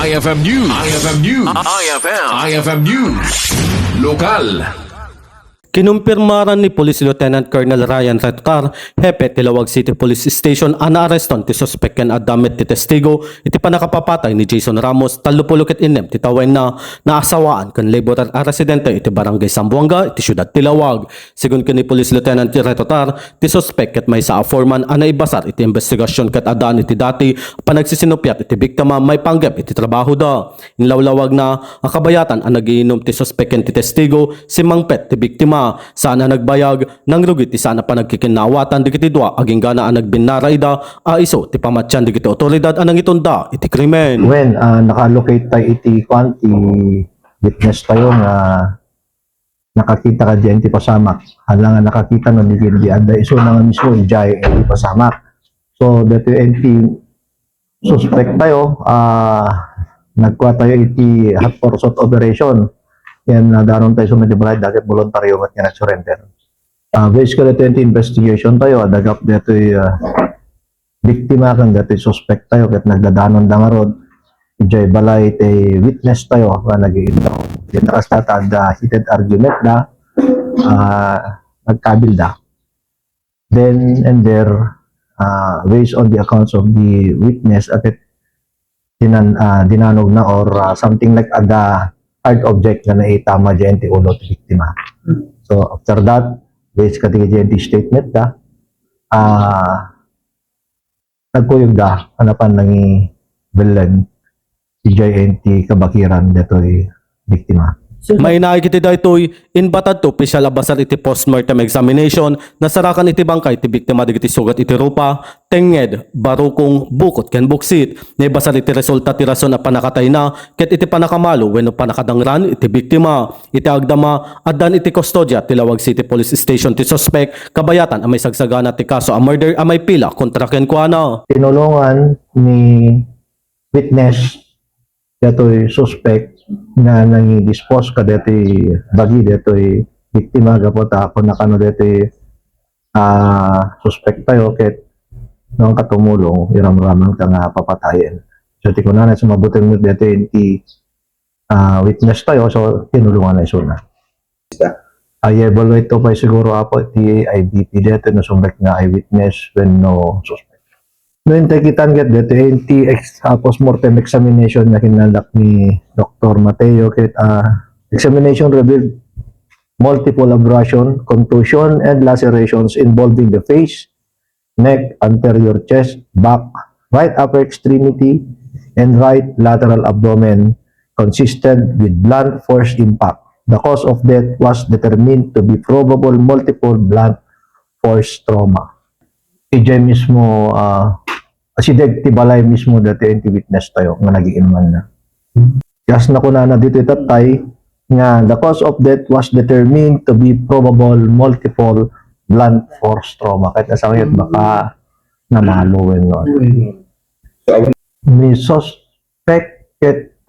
IFM News. IFM News. IFM News. Lokal. Kinumpirmaran ni Police Lieutenant Colonel Ryan Redcar, Hepe, Tilawag City Police Station, anaareston ti suspekken adamit ti testigo, iti panakapapatay ni Jason Ramos, talupulukit inem, titawen na naasawaan kan laborer a residente iti barangay Sambuanga, iti syudad Tilawag. Sigun ni Police Lieutenant Redcar, ti suspekket may sa foreman ana ibasar iti investigasyon kat adaan iti dati, panagsisinupyat iti biktima may panggep iti trabaho da. Inlawlawag na akabayatan ang nagiinom ti suspekken ti testigo, si Mangpet ti biktima. Sana nagbayag ng rugit ti sana pa nagkikinawatan di kiti dua aging gana ang nagbinara ida aiso ti pamatyan di kiti otoridad anang itunda iti krimen. When naka-locate tayo iti kwanti witness tayo nga nakakita ka diyan ti pasamak. Hala nga nakakita no di anda iso na nga mismo ijay iti pasamak. So dito enti suspect tayo nagkuha tayo iti hot pursuit operation. Yan daron tayo sumidibulay dagit voluntaryo at nga nag-surrender. Basically, ito investigation tayo. Dagap dito biktima kang dito suspect tayo kat nagdadanon na nga rod. Ijay balay ito witness tayo nga nag-iintaw. Yan nakastata the heated argument na nagkabilda. Then and there, based on the accounts of the witness at it dinanog na or something like the hard object na naitama dyan ti ulo ti biktima. So, after that, based ka dyan ti statement ka, nagkuyog da, hanapan nangi bilan, ti dyan ti kabakiran dito biktima. May nakikita dito'y inbatad to opisyal abasar iti postmortem examination nasarakan iti bangkay iti biktima digiti sugat iti rupa tenged barukong bukot ken buksit naibasar iti resulta ti rason na panakatay na ket iti panakamalo wenno panakadangran iti biktima iti agdama addan iti kustodya Tilawag City Police Station ti suspect kabayatan a may sagsagana ti kaso a murder a may pila kontra ken kuana. Tinulungan ni witness dito'y suspect na nangi-dispose ka deto'y bagi deto'y biktima kapot ako nakano deto'y suspect tayo ket noong katumulong iramraman ka nga papatayin. So ti kunan sa mabuting mo deto'y witness tayo so tinulungan na isuna. Ay evaluate to pa siguro apo ti IDP deto'y no sumbek nga eyewitness when no suspect. Noon tayo kitan get dito NTX postmortem examination na kinalak ni Dr. Mateo kit examination revealed multiple abrasion, contusion, and lacerations involving the face, neck, anterior chest, back, right upper extremity, and right lateral abdomen consistent with blunt force impact. The cause of death was determined to be probable multiple blunt force trauma. Ijay mismo si Degti Balay mismo dati witness tayo nga nagiinuman na. Yes na kuna na dito itatay nga the cause of death was determined to be probable multiple blunt force trauma. Kahit nasa ngayon baka nanaluin nun. Ni suspect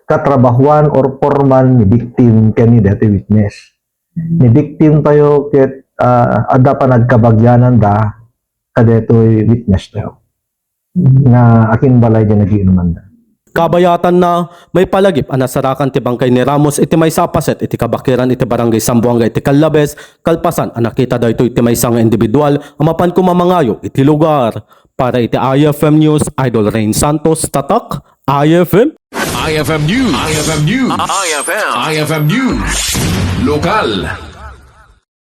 katrabahuan or foreman ni victim kani dati witness. Ni victim tayo ket ada pa nagkabagyanan da kadetoy witness tayo. Na aking balay dyan nagiinuman na. Kabayatan na may palagip ang nasarakan ti bangkay ni Ramos iti may sapaset iti kabakiran iti barangay Sambuanga iti Kalabes kalpasan ang nakita daw ito iti may isang individual ang mapan kumamangayo iti lugar. Para iti IFM News, Idol Rain Santos, Tatak, IFM. IFM News. IFM News. IFM News. Lokal.